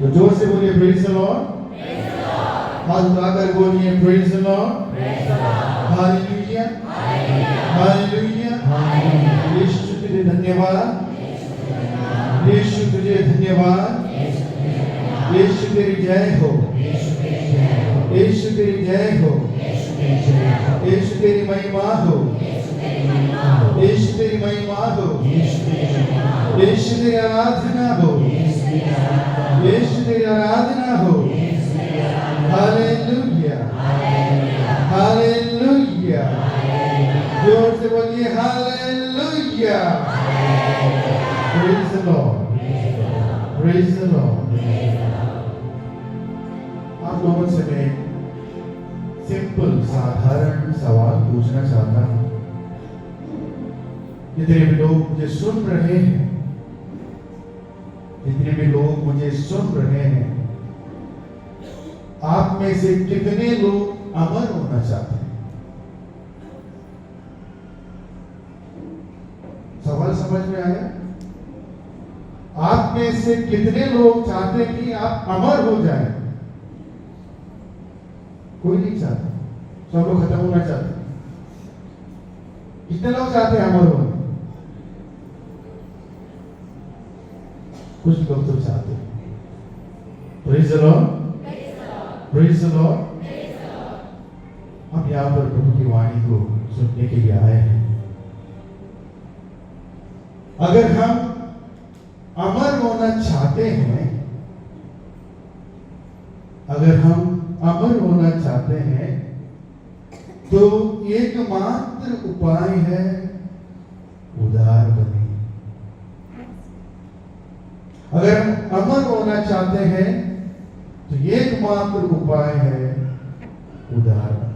तो जोर से बोलिए प्रेज द लॉर्ड। हाथ उठाकर बोलिए praise the lord. Hallelujah hallelujah. यीशु तुझे धन्यवाद, यीशु तुझे धन्यवाद, यीशु तेरी जय हो, यीशु तेरी जय हो, यीशु तेरी महिमा हो, यीशु तेरी महिमा हो, यीशु तेरी आराधना हो, यीशु तेरी आराधना हो। Hallelujah hallelujah. जोर से बोलिए hallelujah. Praise the Lord, praise the Lord. आप लोगों से मैं सिंपल साधारण सवाल पूछना चाहता हूं। जितने भी लोग मुझे सुन रहे हैं, जितने भी लोग मुझे सुन रहे हैं, आप में से कितने लोग अमर होना चाहते हैं? सवाल समझ में आया? आप में से कितने लोग चाहते हैं कि आप अमर हो जाएं? कोई नहीं चाहता, सब लोग खत्म होना चाहते हैं। कितने लोग चाहते हैं अमर होना? कुछ लोग तो चाहते हैं। Praise the Lord, praise the Lord. हम यहाँ पर प्रभु की वाणी को सुनने के लिए आए हैं। अगर हम अमर होना चाहते हैं, अगर हम अमर होना चाहते हैं, तो एकमात्र उपाय है उदार बने। अगर हम अमर होना चाहते हैं तो एकमात्र उपाय है उदार बने।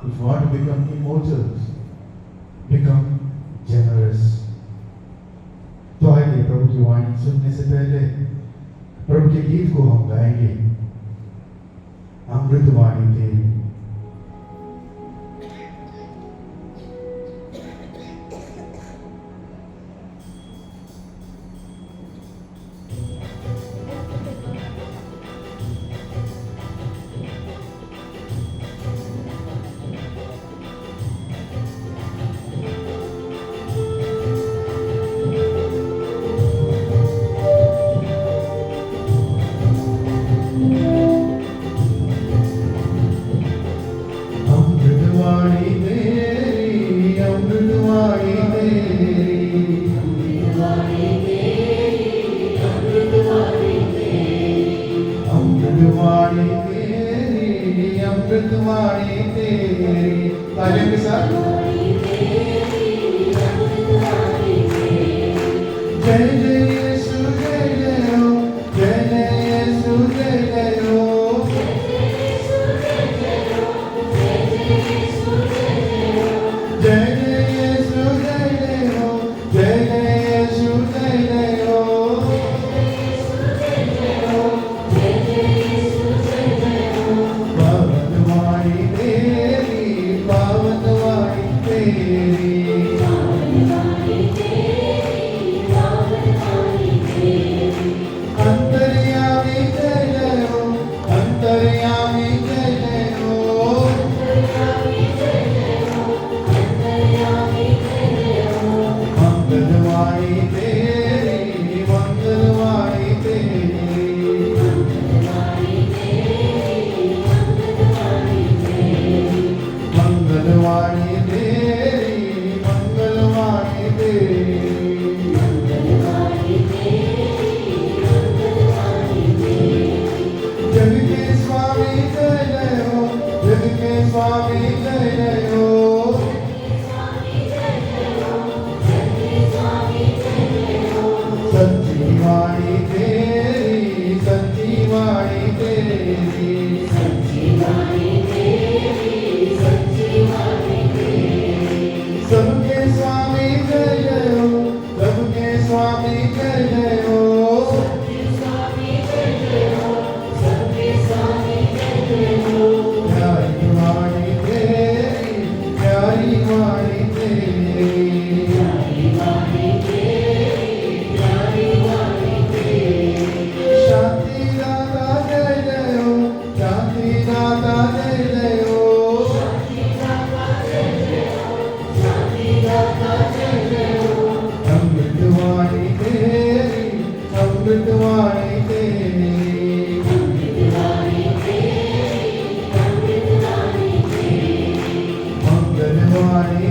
If you want to become immortal, become generous. तो आइए प्रभु की वाणी सुनने से पहले प्रभु के गीत को हम गाएंगे। अमृतवाणी तेरी। अमृतवाणी तेरी। तालियों के साथ जय जय यीशु जय जय हो, जय जय यीशु जय जय हो, जय जय यीशु जय जय हो, जय जय यीशु जय जय हो। पावन वाणी तेरी, पावन वाणी अमृतवाणी तेरी, मंगलवाणी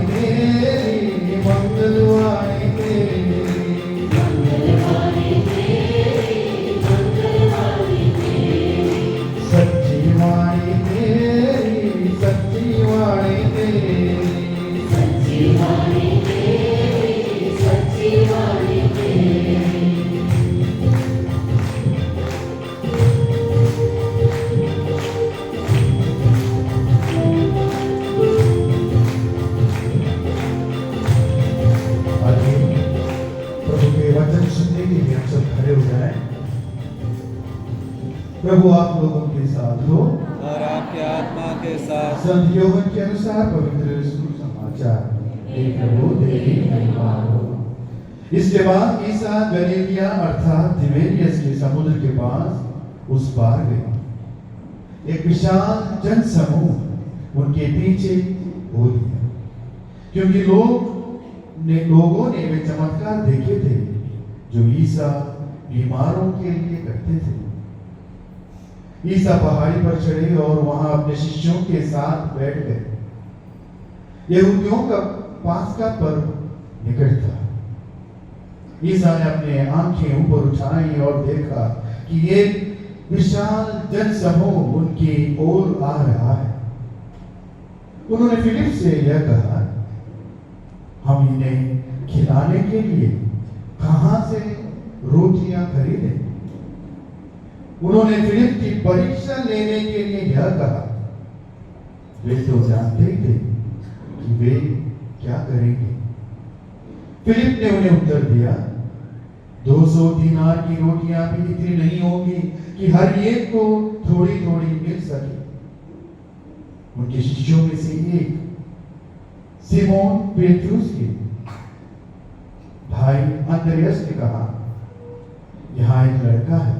तेरी, मंगलवाणी तेरी, सच्ची वाणी तेरी, सच्ची वाणी तेरी, वचन सुनने के लिए हम सब खड़े हो जाएं। प्रभु आप लोगों के साथ हो और आपके आत्मा के साथ। संत योहन के अनुसार पवित्र सुसमाचार। हे प्रभु तेरी महिमा हो। इसके बाद ईसा गलीलिया अर्थात तिबेरियस के समुद्र के पास उस पार गए। एक विशाल जनसमूह उनके पीछे हो लिया, क्योंकि लोगों ने वे चमत्कार देखे थे जो ईसा बीमारों के लिए करते थे। ईसा पहाड़ी पर चढ़े और वहां अपने शिष्यों के साथ बैठ गए। यहूदियों का पास्का पर्व निकट था। ईसा ने अपने आंखें ऊपर उठाई और देखा कि एक विशाल जनसमूह उनकी ओर आ रहा है। उन्होंने फिलिप से यह कहा, हम इन्हें खिलाने के लिए कहां से रोटियां खरीदें? उन्होंने फिलिप की परीक्षा लेने के लिए यह कहा। वे तो जानते ही थे कि वे क्या करेंगे। फिलिप ने उन्हें उत्तर दिया, 200 दीनार की रोटियां भी इतनी नहीं होंगी कि हर एक को थोड़ी थोड़ी मिल सके। उनके शिष्यों में से एक सिमोन पेट्रुस के भाई अंद्रयास ने कहा, यहाँ एक लड़का है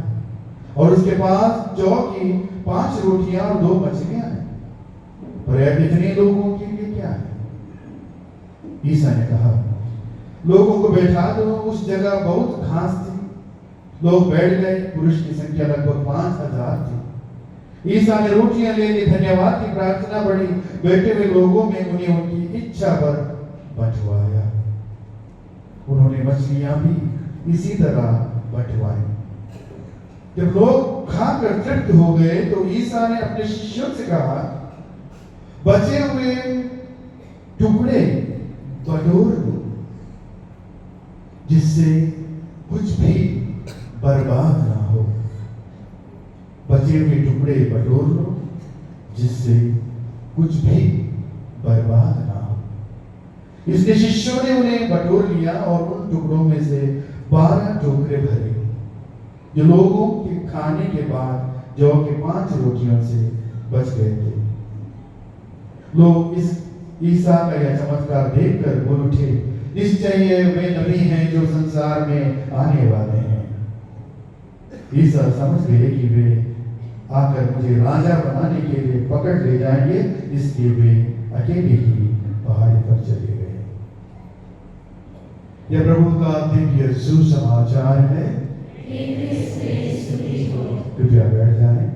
और उसके पास जौ की 5 रोटियां और 2 मछलियां हैं, पर्याप्त इतने लोगों के लिए क्या है? ईसा ने कहा, लोगों को बैठा दो। उस जगह बहुत घास थी। लोग बैठ गए। पुरुष की संख्या लगभग 5000 थी। ईसा ने रोटियां ले ली, धन्यवाद की प्रार्थना बढ़ी, बैठे हुए लोगों में उन्हें उनकी इच्छा पर बंटवाया। उन्होंने मछलियां भी इसी तरह बंटवाई। जब लोग खाकर तृप्त हो गए तो ईसा ने अपने शिष्यों से कहा, बचे हुए टुकड़े बटोर लो, जिससे कुछ भी बर्बाद ना हो। बचे हुए टुकड़े बटोर लो, जिससे कुछ भी बर्बाद ना हो। इसलिए शिष्यों ने उन्हें बटोर लिया और उन टुकड़ों में से 12 टोकरे भरे, जो लोगों के खाने के बाद जौ के 5 रोटियों से बच गए थे। लोग इस ईसा का यह चमत्कार देखकर बोल उठे, निश्चय वे नबी हैं जो संसार में आने वाले हैं। ईसा समझ गए कि वे आकर मुझे राजा बनाने के लिए पकड़ ले जाएंगे, इसलिए वे अकेले ही पहाड़ी पर चले गए। यह प्रभु का दिव्य सुसमाचार है। कृपया बैठ जाएं।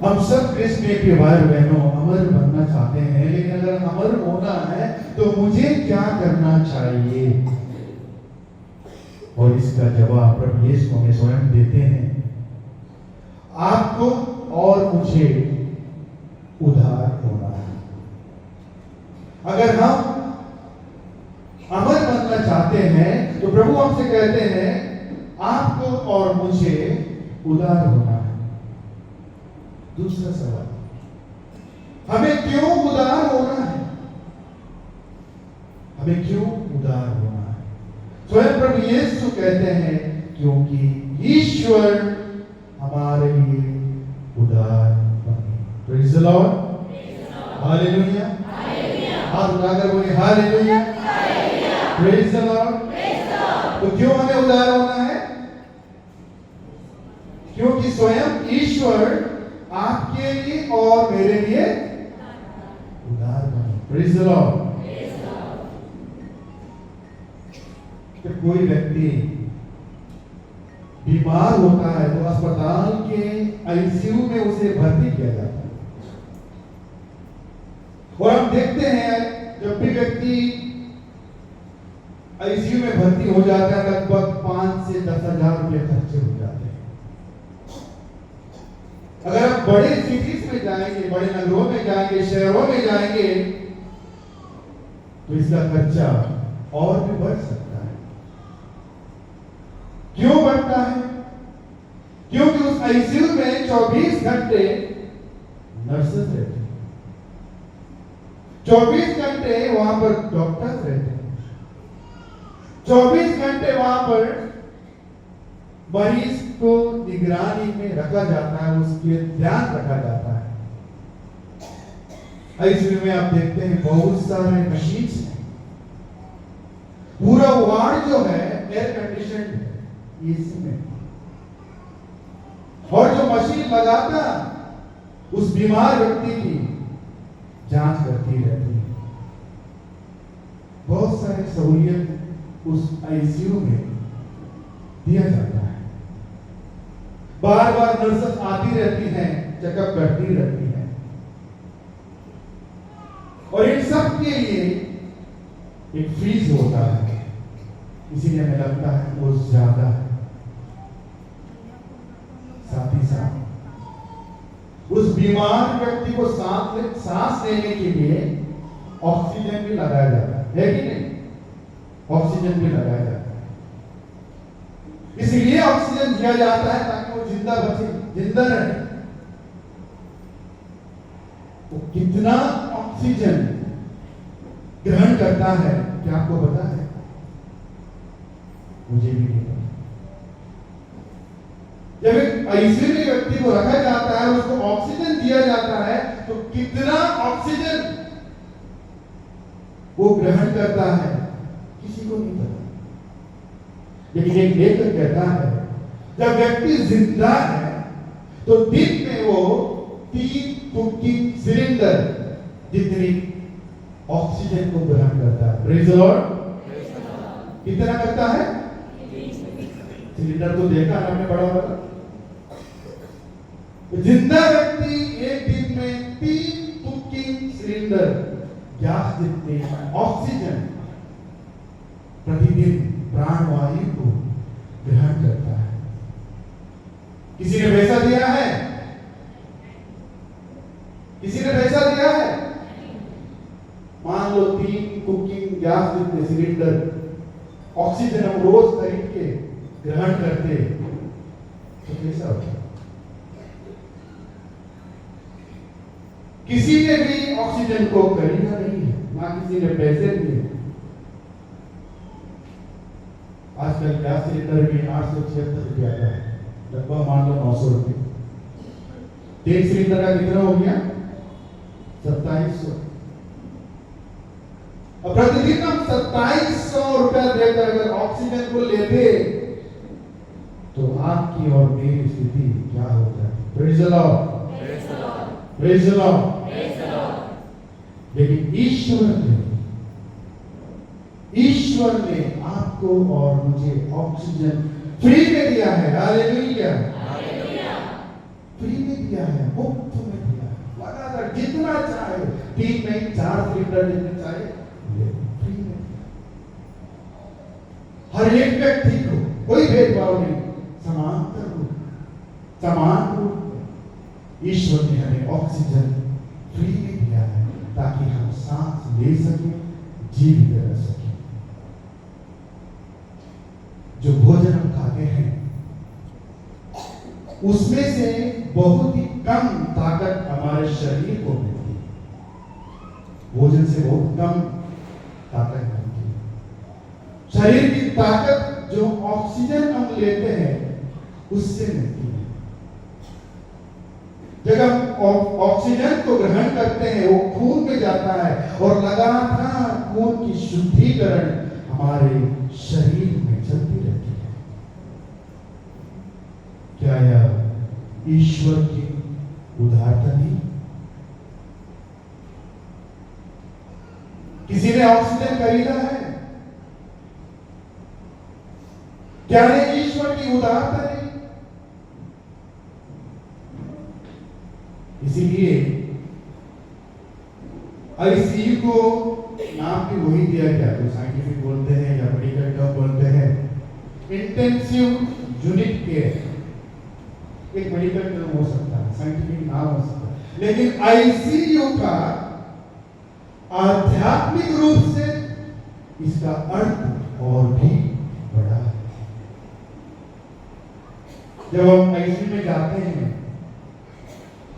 हम सब कृष्ण के भाई बहनों अमर बनना चाहते हैं, लेकिन अगर अमर होना है तो मुझे क्या करना चाहिए? और इसका जवाब प्रभु यीशु हमें स्वयं देते हैं। आपको और मुझे उधार होना है। अगर हम अमर बनना चाहते हैं तो प्रभु हमसे कहते हैं, आपको और मुझे उधार होना है। दूसरा सवाल, हमें क्यों उदार होना है? हमें क्यों उदार होना है? स्वयं प्रभु यीशु कहते हैं, क्योंकि ईश्वर हमारे लिए उदार बने। प्रेज़ द लॉर्ड, हालेलुया, हाथ उठाकर बोलिए हालेलुया, प्रेज़ द लॉर्ड। तो क्यों हमें उदार होना है? क्योंकि स्वयं ईश्वर आपके लिए और मेरे लिए उदार बने। Praise the Lord. कि कोई व्यक्ति बीमार होता है तो अस्पताल के आईसीयू में उसे भर्ती किया जाता है। और हम देखते हैं जब भी व्यक्ति आईसीयू में भर्ती हो जाता है लगभग 5 से 10 हजार रुपए खर्चे हो जाते हैं। अगर आप बड़े सिटीज में जाएंगे, बड़े नगरों में जाएंगे, शहरों में जाएंगे तो इसका खर्चा और भी बढ़ सकता है। क्यों बढ़ता है? क्योंकि उस आईसीयू में 24 घंटे नर्सेस रहते हैं, 24 घंटे वहां पर डॉक्टर्स रहते हैं, 24 घंटे वहां पर मरीज को निगरानी में रखा जाता है, उसके ध्यान रखा जाता है। आईसीयू में आप देखते हैं बहुत सारे मशीन्स हैं, पूरा वार्ड जो है एयर कंडीशन एसी में, और जो मशीन लगाता उस बीमार व्यक्ति की जांच करती रहती है। बहुत सारी सहूलियत उस आईसीयू में दिया जाता है। बार बार नर्सेस आती रहती हैं, चेकअप करती रहती हैं, और इन सब के लिए एक फीस होता है, इसीलिए हमें लगता है वो ज्यादा है। साथ ही साथ उस बीमार व्यक्ति को सांस लेने के लिए ऑक्सीजन भी लगाया जाता है कि नहीं? ऑक्सीजन भी लगाया जाता है, इसलिए ऑक्सीजन दिया जाता है ताकि वो जिंदा बचे, जिंदा रहे। वो कितना ऑक्सीजन ग्रहण करता है क्या आपको पता है? मुझे भी नहीं पता। जब एक आईसीयू में व्यक्ति को रखा जाता है, उसको ऑक्सीजन दिया जाता है, तो कितना ऑक्सीजन वो ग्रहण करता है किसी को नहीं पता। लेकिन एक लेखक कहता है जब व्यक्ति जिंदा है तो दिन में वो 3 कुकिंग सिलेंडर जितनी ऑक्सीजन को ग्रहण करता है। Praise the Lord. कितना करता है? सिलेंडर तो देखा आपने बड़ा होगा। जिंदा व्यक्ति एक दिन में 3 कुकिंग सिलेंडर गैस जितनी ऑक्सीजन प्रतिदिन प्राणवायु को ग्रहण करता है। किसी ने पैसा दिया है? किसी ने पैसा दिया है? मान लो 3 कुकिंग गैस जितने सिलेंडर ऑक्सीजन हम रोज खरीद के ग्रहण करते तो कैसा होता? किसी ने भी ऑक्सीजन को खरीदा नहीं है, ना किसी ने पैसे दिए। आजकल गैस सिलेंडर भी 876 रुपया का है, लगभग मान लो 900 रुपये। 1 सिलेंडर का कितना हो गया? 2700। अब प्रतिदिन हम 2700 रुपया देकर अगर ऑक्सीजन को लेते तो आपकी और मेरी स्थिति क्या हो जाती? Praise the Lord, praise the Lord. लेकिन ईश्वर ने आपको और मुझे ऑक्सीजन फ्री में दिया है। हालेलुया, फ्री में दिया है, मुफ्त में दिया है। लगातार जितना चाहे, 3 नहीं 4 सिलेंडर जितने चाहे फ्री में दिया। हर एक व्यक्ति को कोई भेदभाव नहीं, समान रूप में ईश्वर ने हमें ऑक्सीजन फ्री में दिया है ताकि हम सांस ले सकें, जीवित रह सकें। जो भोजन हम खाते हैं उसमें से बहुत ही कम ताकत हमारे शरीर को मिलती है। भोजन से बहुत कम ताकत मिलती है। शरीर की ताकत जो ऑक्सीजन हम लेते हैं उससे मिलती है। जब हम ऑक्सीजन को ग्रहण करते हैं वो खून में जाता है और लगातार खून की शुद्धिकरण हमारे शरीर में चलती रहती है। क्या यह ईश्वर की उदारता नहीं? किसी ने ऑक्सीजन खरीदा है? क्या है ईश्वर की उदारता नहीं? इसीलिए आईसीयू को नाम भी वही दिया गया, जो साइंटिफिक बोलते हैं या मेडिकल टर्म बोलते हैं, इंटेंसिव यूनिट केयर। एक मेडिकल टर्म हो सकता है, साइंटिफिक नाम हो सकता है, लेकिन आईसीयू का आध्यात्मिक रूप से इसका अर्थ और भी बड़ा है। जब हम आईसीयू में जाते हैं,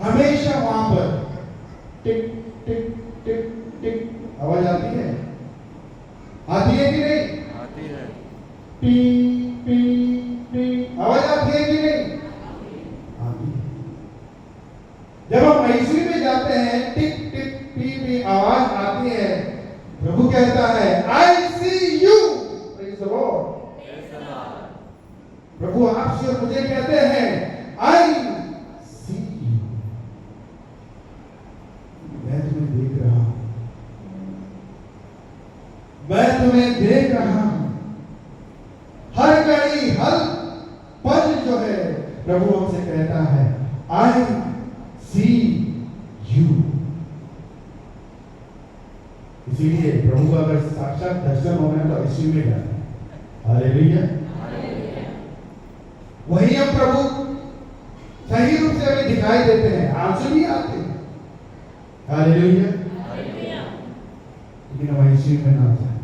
हमेशा वहां पर टिक टिक टिक टिक आवाज आती है कि नहीं? आती है। पी पी पी आवाज आती है कि नहीं? आती है। जब हम आईसीयू में जाते हैं, टिक टिक पी पी आवाज आती है, प्रभु कहता है आई सी यू, प्रेज द लॉर्ड। प्रभु आपसे और मुझे कहते हैं आई सी यू, मैं तुम्हें देख रहा हूं, मैं तुम्हें देख रहा हूं। हर घड़ी हर पल जो है प्रभु हमसे कहता है आई सी यू। इसीलिए प्रभु का अगर साक्षात दर्शन होना है तो इसी में जाना है। हालेलुया। वही हम प्रभु सही रूप से हमें दिखाई देते हैं, आंसू भी आते हैं। हालेलुया। लेकिन हम इसी में ना जाए।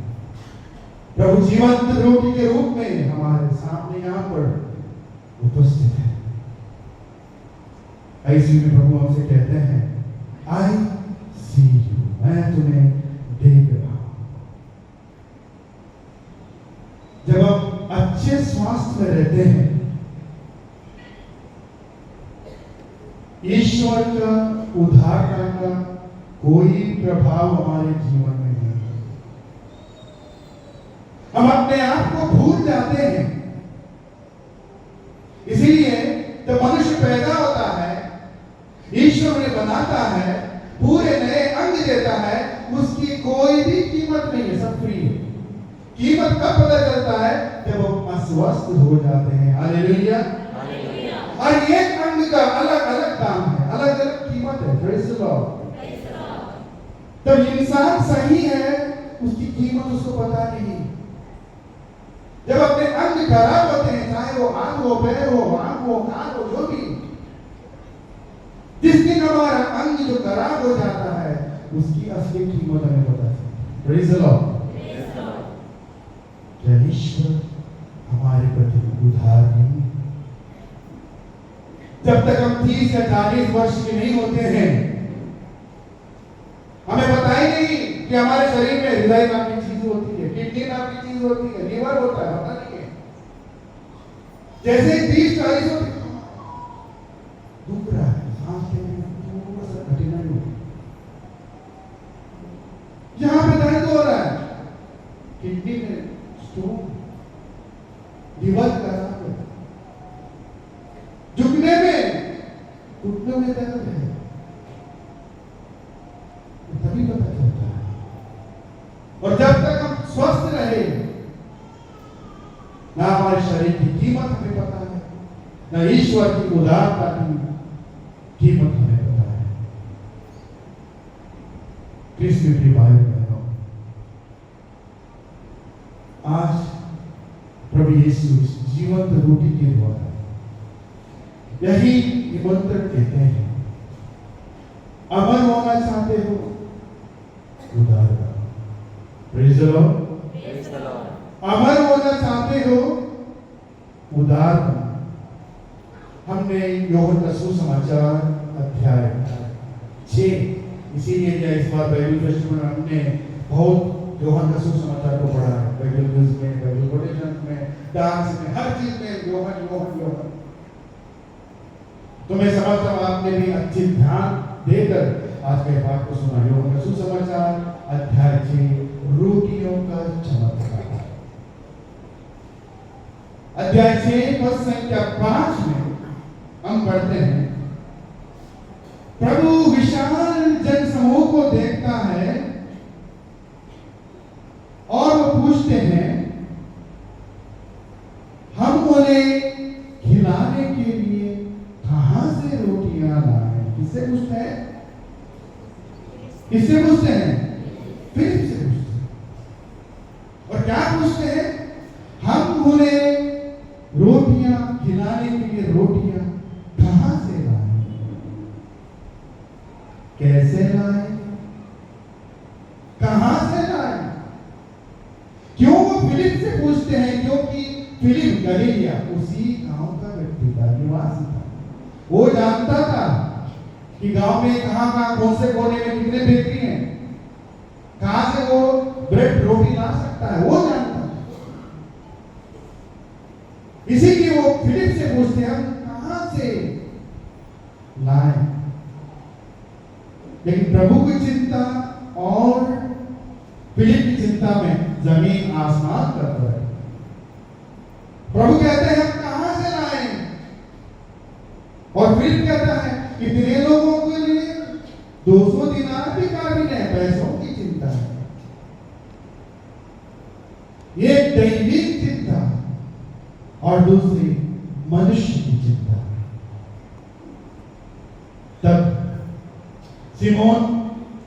प्रभु जीवंत रोटी के रूप में हमारे सामने यहाँ पर उपस्थित है। ऐसी में प्रभु हमसे कहते हैं आई सी यू, मैं तुम्हें देख रहा हूं। जब हम अच्छे स्वास्थ्य में रहते हैं, ईश्वर का उद्धार का कोई प्रभाव हमारे जीवन में नहीं है। हम अपने आप को भूल जाते हैं। इसीलिए जब मनुष्य पैदा होता है, ईश्वर ने बनाता है, पूरे नए अंग देता है, उसकी कोई भी कीमत नहीं है, सब फ्री है। कीमत कब पता चलता है? जब हम अस्वस्थ हो जाते हैं। हालेलुया। और एक अंग का अलग अलग दाम है, अलग अलग कीमत है। Praise the Lord. जब इंसान सही है, उसकी कीमत उसको पता नहीं। जब अपने अंग खराब होते हैं, चाहे वो आंख हो, पैर हो, आंख हो, कान हो, जो भी, जिस दिन हमारा अंग जो खराब हो जाता है, उसकी असली कीमत हमें पता है। Praise the Lord. क्या ईश्वर हमारे प्रति उदार नहीं? जब तक हम 30 या 40 वर्ष के नहीं होते हैं, हमें पता ही नहीं कि हमारे शरीर में हृदय नाम की चीज होती है, किडनी नाम की चीज होती है, लीवर होता है, पता नहीं है। जैसे 30-40 होते दुख रहा है, सांस लेने में थोड़ा सा कठिनाई हो, यहाँ पे दर्द हो रहा है, किडनी में स्टोन, लीवर खराब है, झुकने में, घुटनों में दर्द है, तभी पता चलता है। और जब तक हम स्वस्थ रहे, ना हमारे शरीर की कीमत हमें पता है, ना ईश्वर की उदारता की कीमत हमें पता है। कृष्ण की भाई बहनों, आज प्रभु यीशु जीवंत रोटी के द्वारा यही निमंत्रण कहते हैं, अमर होना चाहते हो, उदार बनो। Praise the Lord. अमर होना चाहते हो, उदार बनो। हमने यूहन्ना का सुसमाचार अध्याय 6, इसीलिए इस बार बाइबल फेस्टिवल में हमने बहुत यूहन्ना का सुसमाचार को पढ़ा है। बाइबल क्विज में, बाइबल कोटेशन में, डांस में, हर चीज में यूहन्ना यूहन्ना यूहन्ना। तो मैं समझता हूँ आपने भी अच्छी ध्यान देकर आज के बात को सुना। यूहन्ना का सुसमाचार अध्याय 6, रोटियों का चमत्कार। अध्याय 6 पद संख्या 5 में हम पढ़ते हैं, प्रभु विशाल जन समूह को देखता है और वो पूछते हैं, हम किससे पूछते हैं? फिलिप से पूछते हैं। और क्या पूछते हैं? हम उन्हें रोटियां खिलाने के लिए रोटियां कहां से लाए, कैसे लाए, कहां से लाए? क्यों वो फिलिप से पूछते हैं? क्योंकि फिलिप गलीलिया उसी गांव का व्यक्ति था, निवासी था। वो जानता था कि गांव में कहां कौन से कोने में कितने बेकरी हैं, कहां से वो ब्रेड रोटी ला सकता है, वो जानता था। इसीलिए वो फिलिप से पूछते हैं हम कहां से लाए। लेकिन प्रभु की चिंता और फिलिप की चिंता में जमीन आसमान का फर्क है। प्रभु कहते हैं हम कहां से लाए, और फिलिप कहता है इतने लोगों के लिए 200 दिनार भी काफी नहीं, पैसों की चिंता है। ये दैविक चिंता और दूसरी मनुष्य की चिंता। तब सिमोन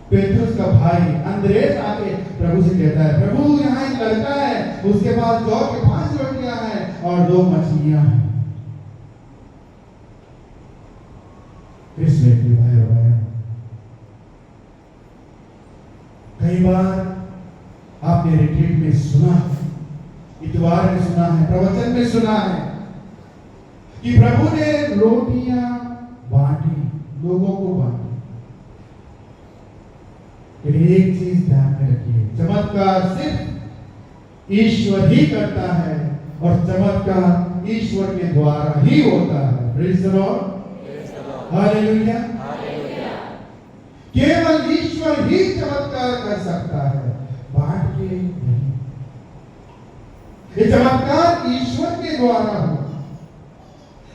पेट्रुस का भाई अंद्रेस आके प्रभु से कहता है, प्रभु यहाँ एक लड़का है, उसके पास जौ के 5 रोटियां हैं और 2 मछलियां हैं। इसलिए भाई हो गया, कई बार आपने रिट्रीट में सुना, इतवार में सुना है, प्रवचन में सुना है कि प्रभु ने रोटियां बांटी, लोगों को बांटी। लेकिन एक चीज ध्यान में रखिए, चमत्कार सिर्फ ईश्वर ही करता है और चमत्कार ईश्वर के द्वारा ही होता है। Praise the lord, hallelujah. केवल ईश्वर ही चमत्कार कर सकता है, बांट के नहीं। ये चमत्कार ईश्वर के द्वारा हो।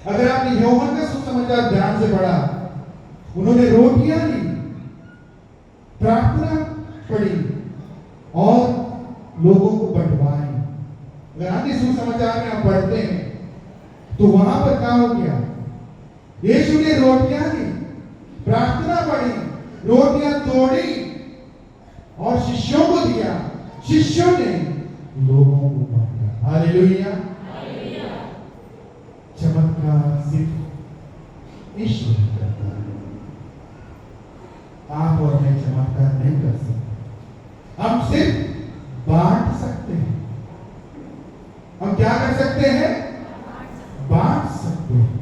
अगर आपने यूहन्ना का सुसमाचार ध्यान से पढ़ा, उन्होंने रोटियां ली, प्रार्थना पढ़ी और लोगों को बंटवाई। अगर आप इस सुसमाचार में आप पढ़ते हैं तो वहां पर क्या हो गया? यीशु ने रोटियां ली, प्रार्थना पढ़ी, रोटियां तोड़ी और शिष्यों को दिया, शिष्यों ने लोगों को बांटा। हालेलुया। चमत्कार सिर्फ ईश्वर करता है, आप और मैं चमत्कार नहीं कर सकते। हम सिर्फ बांट सकते हैं। हम क्या कर सकते हैं? बांट सकते हैं।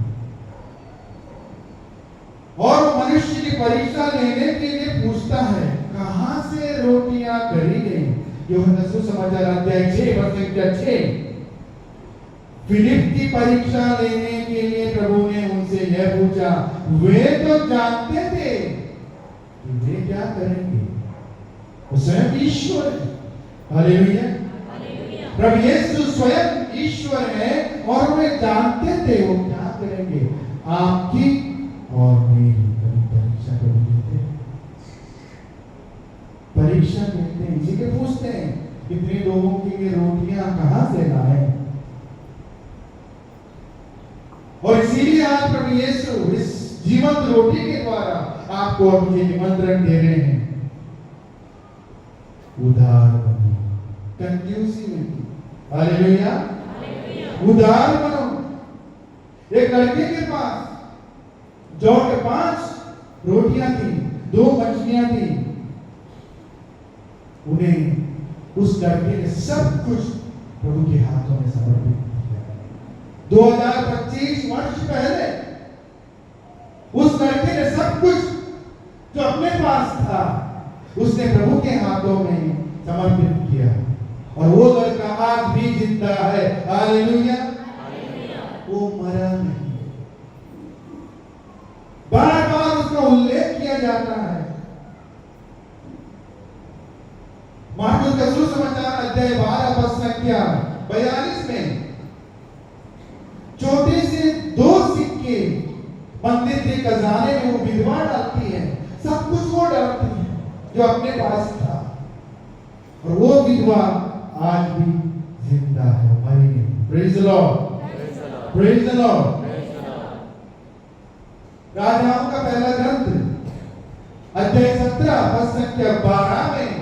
और वो मनुष्य की परीक्षा लेने के लिए पूछता है कहां से रोटियां करी गई। यूहन्ना सुसमाचार अध्याय 6 वचन 6। फिलिप की परीक्षा लेने के लिए प्रभु ने उनसे यह पूछा। वे तो जानते थे कि वे क्या करेंगे, वो स्वयं ईश्वर है। हालेलुया। प्रभु यीशु स्वयं ईश्वर है और वे जानते थे वो क्या करेंगे। आपकी और मेरी कभी परीक्षा कभी लेते हैं, परीक्षा लेते हैं, इसी के पूछते हैं इतने लोगों के लिए रोटियां कहां से लाए। और इसीलिए आज प्रभु यीशु इस जीवंत रोटी के द्वारा आपको और मुझे निमंत्रण दे रहे हैं, उदार बनो, कंजूसी में। हालेलुया। उदार बनो। एक लड़के के पास जौ के 5 रोटियां थी, 2 मछलियां थी। उन्हें उस लड़के ने सब कुछ प्रभु के हाथों में समर्पित किया। 2025 वर्ष पहले उस लड़के ने सब कुछ जो अपने पास था उसने प्रभु के हाथों में समर्पित किया, और वो लड़का आज भी जिंदा है। हालेलुया। वो मरा नहीं। बार बार उसका उल्लेख किया जाता है। मार्कुस का सुसमाचार अध्याय 12 पद संख्या 42 में छोटे से 2 सिक्के मंदिर के खजाने में वो विधवा डालती है, सब कुछ वो डालती है जो अपने पास था, और वो विधवा आज भी जिंदा है, मरी नहीं। Praise the Lord, praise the Lord. राजाओं का पहला ग्रंथ अध्याय 17 पद संख्या 12 में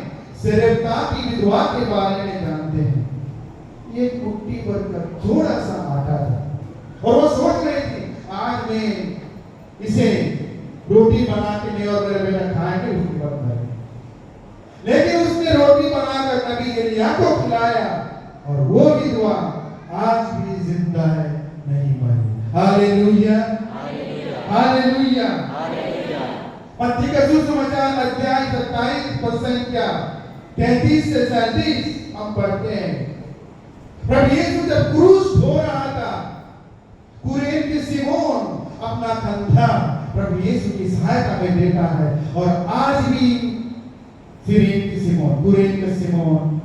सिरेप्ता की विधवा के बारे में जानते हैं। ये मुट्ठी भर का थोड़ा सा आटा था और वो सोच रही थी आज मैं इसे रोटी बना के मैं और मेरा बेटा खाएंगे, उसके बाद मरेंगे। लेकिन उसने रोटी बनाकर नबी एलिया को खिलाया और वो विधवा आज भी जिंदा है, नहीं मरी। Hallelujah, hallelujah, hallelujah. मत्ती का सुसमाचार अध्याय 27 पद संख्या 33 से 37 हम पढ़ते हैं। प्रभु यीशु जब क्रूस ढो रहा था, कुरेन के सिमोन अपना कंधा प्रभु यीशु की सहायता में देता है और आज भी सिरेन के सिमोन, कुरेन के सिमोन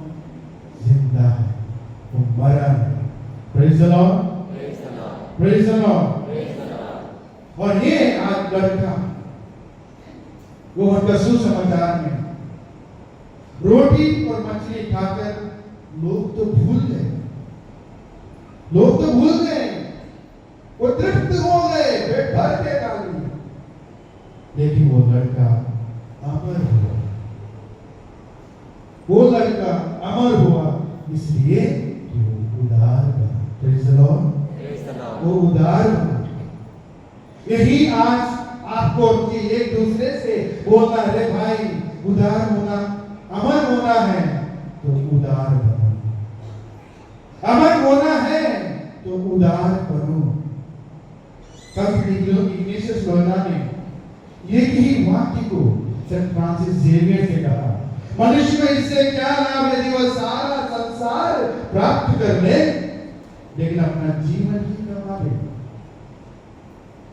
जिंदा है, वो मरा है। Praise the Lord, praise the Lord. और ये आज लड़का वो उनका सुसमाचार में रोटी और मछली खाकर लोग तो भूल गए, लोग तो भूल गए, वो तृप्त हो गए, पेट भर के खा लिए। लेकिन वो लड़का अमर हुआ, वो लड़का अमर हुआ इसलिए कि वो उदार बना। प्रेज़ द लॉर्ड, वो उदार बना। यही आज आपको एक दूसरे से बोलना है, भाई उदार होना, अमर होना है तो उदार बनो, अमर होना है तो उदार बनो। कल इग्नेशियस लोयोला ने एक ही वाक्य को सेंट फ्रांसिस जेवियर से कहा, मनुष्य में इससे क्या लाभ यदि वह सारा संसार प्राप्त कर ले लेकिन अपना जीवन ही गंवा दे।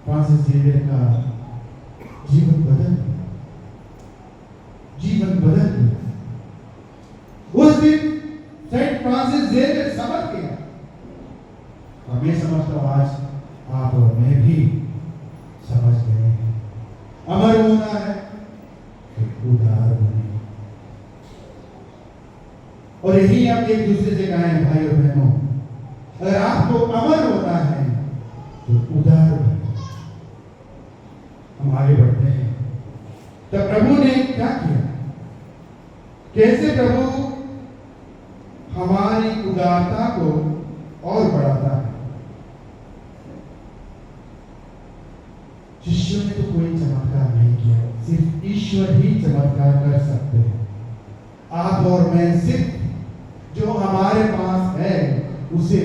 फ्रांसिस जेवियर का जीवन बदल गया, जीवन बदल गया। उस दिन सेंट फ्रांसिस जेवियर समझ गया और मैं समझता हूं आज आप और मैं भी समझ गए हैं। अमर होना है तो उदार बने। और यही हम एक दूसरे से कहें भाई और बहनों, अगर आपको अमर होना है तो उदार बने। हम आगे बढ़ते हैं। तो प्रभु ने क्या किया, कैसे प्रभु हमारी उदारता को और बढ़ाता है। शिष्यों ने तो कोई चमत्कार नहीं किया, सिर्फ ईश्वर ही चमत्कार कर सकते हैं। आप और मैं सिर्फ जो हमारे पास है उसे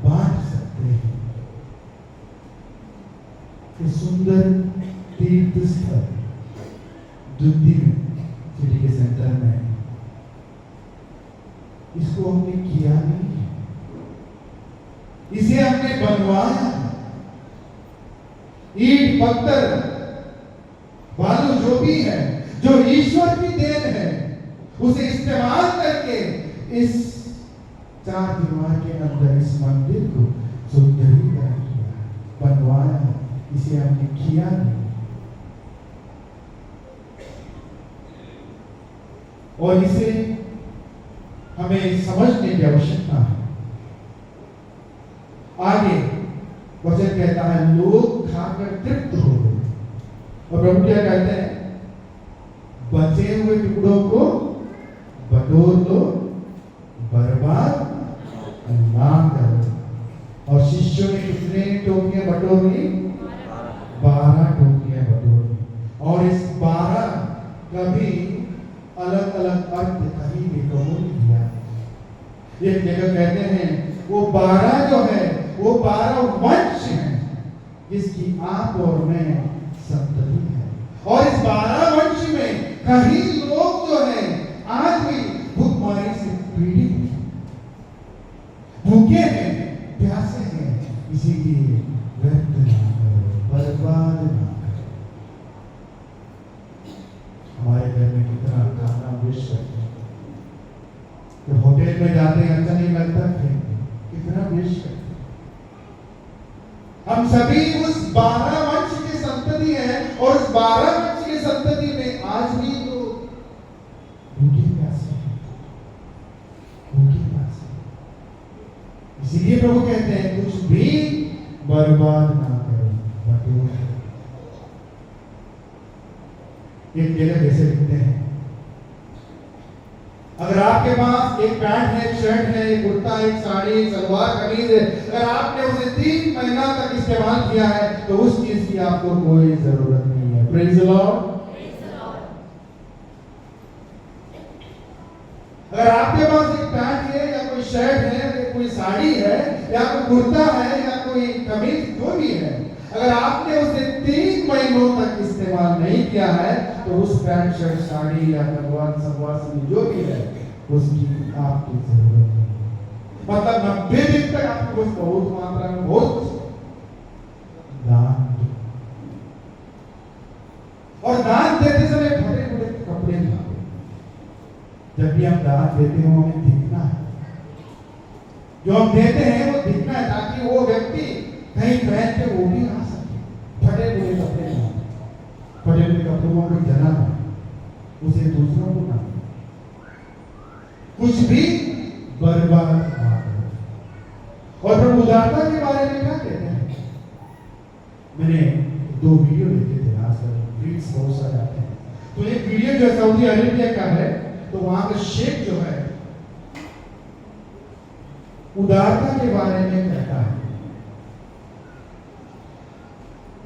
बांट सकते हैं। इस सुंदर तीर्थ स्थल दुद्दी सिटी के सेंटर में, इसको हमने किया नहीं, इसे हमने बनवाया। ईंट पत्थर बालू जो भी है, जो ईश्वर की देन है, उसे इस्तेमाल करके इस 4 दीवार के अंदर इस मंदिर को सुंदरीकरण किया, बनवाया। इसे हमने किया नहीं। और इसे हमें समझने की आवश्यकता है। आगे वचन कहता है लोग खाकर तृप्त हो गए और प्रभु क्या कहते हैं, बचे हुए टुकड़ों को बटोर लो, बर्बाद ना करो। और शिष्यों ने कितने टोकरियां बटोर ली? 12 टोकरियां बटोर ली। और इस 12 का भी अलग अलग अर्थ कहीं भी कबूल किया। एक जगह कहते हैं वो 12 जो है वो 12 वंश हैं जिसकी आप और मैं संतति है। और इस 12 वंश में कहीं लोग जो है आज भी भूखमरी से पीड़ित हैं, भूखे हैं, प्यासे हैं। इसीलिए व्यर्थ ना करो, बर्बाद ना करो। हमारे घर में कितना खाना वेस्ट करते हैं, तो होटल में जाते हैं अच्छा नहीं लगता, कितना वेस्ट करते हैं। हम सभी उस 12 वंश की संतति हैं और उस 12 वंश की संतति में आज भी लोग भूखे प्यासे हैं, भूखे प्यासे। इसीलिए प्रभु कहते हैं कुछ भी बर्बाद ना करो, बटोर। एक टेलर कैसे लिखते हैं। अगर आपके पास एक पैंट है, एक शर्ट है, एक कुर्ता, एक साड़ी, एक सलवार कमीज है, अगर आपने उसे 3 महीना तक इस्तेमाल किया है तो उस चीज की आपको कोई जरूरत नहीं है। Praise the Lord. अगर आपके पास एक पैंट है या कोई शर्ट है या कोई साड़ी है या कोई कुर्ता है या कोई कमीज जो भी है, अगर आपने उसे 3 महीनों तक इस्तेमाल नहीं किया है तो उस पैंट शर्ट साड़ी या सलवार जो भी है उसकी आपकी जरूरत नहीं है। मतलब 90 दिन तक आपको कुछ बहुत मात्रा में बहुत दान दो। और दान देते समय फटे फटे कपड़े ना दो। जब भी हम दान देते हो हमें दिखना है, जो हम देते हैं वो दिखना है ताकि वो व्यक्ति कहीं पहन के वो भी आ सके। फटे हुए कपड़े ना, फटे हुए कपड़ों को जला ना, उसे दूसरों को ना, कुछ भी बर्बाद ना करो। और प्रभु उदारता के बारे में क्या कहते हैं? मैंने 2 वीडियो देखे थे, आजकल रील्स बहुत सारे आते हैं। तो एक वीडियो जो सऊदी अरेबिया का है, तो वहां का शेख जो है उदारता के बारे में कहता है,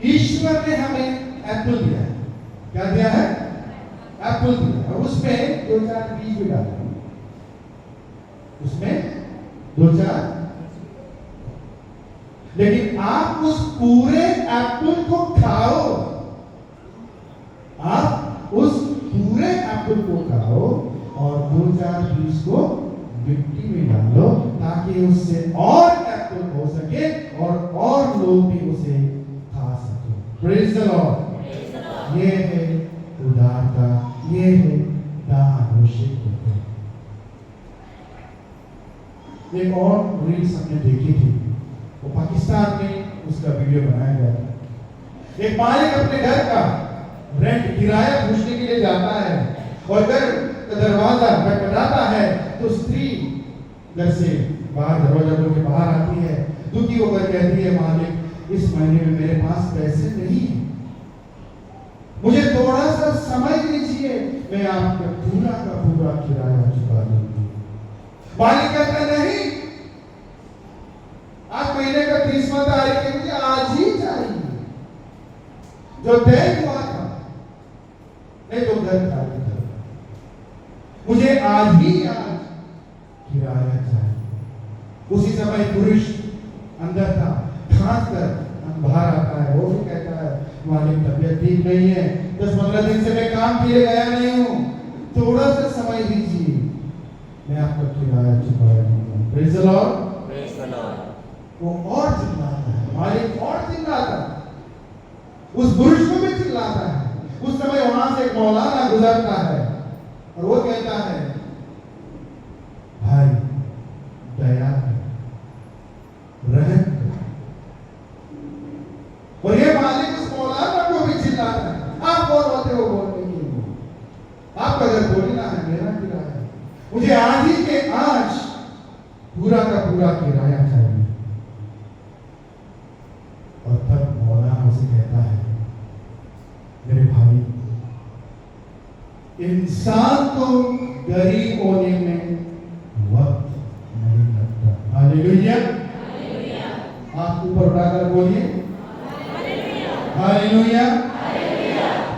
ईश्वर ने हमें एप्पल दिया है। क्या दिया है? एप्पल दिया, और उसमें 2-4 बीज भी डाले, उसमें 2-4। लेकिन आप उस पूरे एप्पल को खाओ, आप उस पूरे एप्पल को खाओ और 2-4 बीज को मिट्टी में डालो ताकि उससे और एप्पल हो सके और लोग भी उसे खा सके। Praise the Lord. ये है उदारता, ये है दान। एक और रील्स हमने देखी थी, वो पाकिस्तान में उसका वीडियो बनाया गया था। एक मालिक अपने घर का रेंट किराया पूछने के लिए जाता है और घर का दरवाजा खटखटाता है तो स्त्री घर से बाहर दरवाजा खोल के बाहर आती है, दुखी होकर कहती है, मालिक इस महीने में मेरे पास पैसे नहीं है, मुझे थोड़ा सा समय दीजिए, मैं आपका पूरा का पूरा किराया चुका दूंगी। मालिक कहता है, नहीं, आज महीने का 30वां तारीख है, मुझे आज ही चाहिए जो तय हुआ था, नहीं तो घर खाली था, मुझे आज किराया चाहिए। उसी समय पुरुष अंदर था, खास कर बाहर आता है, वो भी कहता है, मालिक तबीयत ठीक नहीं है, 10-15 दिन से मैं काम के लिए गया नहीं हूँ, थोड़ा सा समय दीजिए, मैं आपका किराया चुका दूंगा। Praise the Lord. वो और चिल्लाता है, मालिक और चिल्लाता है, उस पुरुष को भी चिल्लाता है। उस समय वहां से एक मौलाना गुजरता है और वो कहता है, भाई दया रहम कर। और ये मालिक उस मौलाना को भी चिल्लाता है, आप कौन होते हो बोलने के लिए, आपका घर बोलना है, मेरा किराया, मुझे आज ही के आज पूरा का पूरा किराया चाहिए। और तब मौलाना उसे कहता है, मेरे भाई, इंसान को गरीब होने में वक्त नहीं लगता। हालेलुया। आप ऊपर उठाकर बोलिए हालेलुया।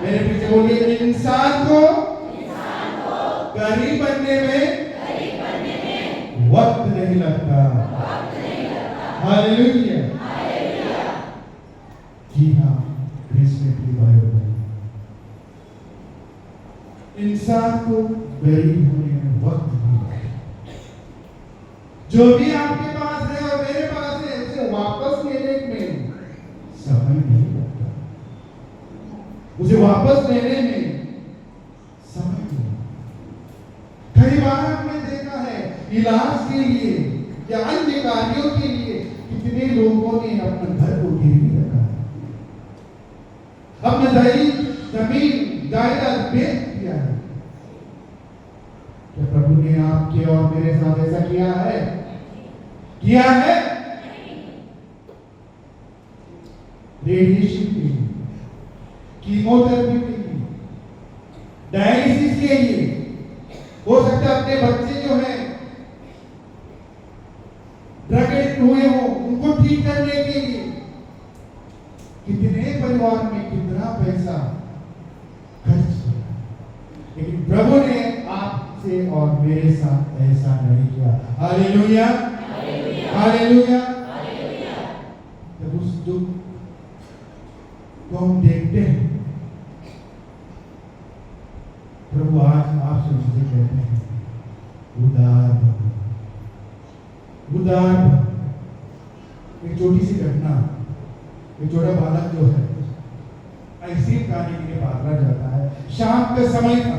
मेरे पीछे बोलिए, इंसान को गरीब बनने में वक्त नहीं लगता। हालेलुया। जी हाँ, इंसान को गरीब होने में वक्त नहीं लगता। जो भी आपके पास है और मेरे पास है, उसे वापस लेने में समय नहीं लगता, उसे वापस लेने में समय नहीं। कई बार हमने देखा है, इलाज के लिए या अन्य कार्यों के लिए कितने लोगों ने अपने घर को गिरवी रखा है, अपना जमीन जायदाद बेच दिया है। क्या प्रभु ने आपके और मेरे साथ ऐसा किया है? किया है? रेडिएशन के लिए, कीमोथेरेपी के लिए, डायलिसिस के लिए, हो सकता है अपने बच्चे जो हैं ड्रग एडिक्ट हुए हो, उनको ठीक करने के लिए। कितने परिवार में कितना पैसा खर्च किया, लेकिन प्रभु ने आपसे और मेरे साथ ऐसा नहीं किया। Hallelujah, hallelujah. जब उस दुख को हम देखते हैं, प्रभु आज आपसे मुझे कहते हैं, उदार बनो, उदार बनो। एक छोटी सी घटना, एक छोटा बालक जो है आइसक्रीम खाने के लिए बाहर जाता है। शाम का समय था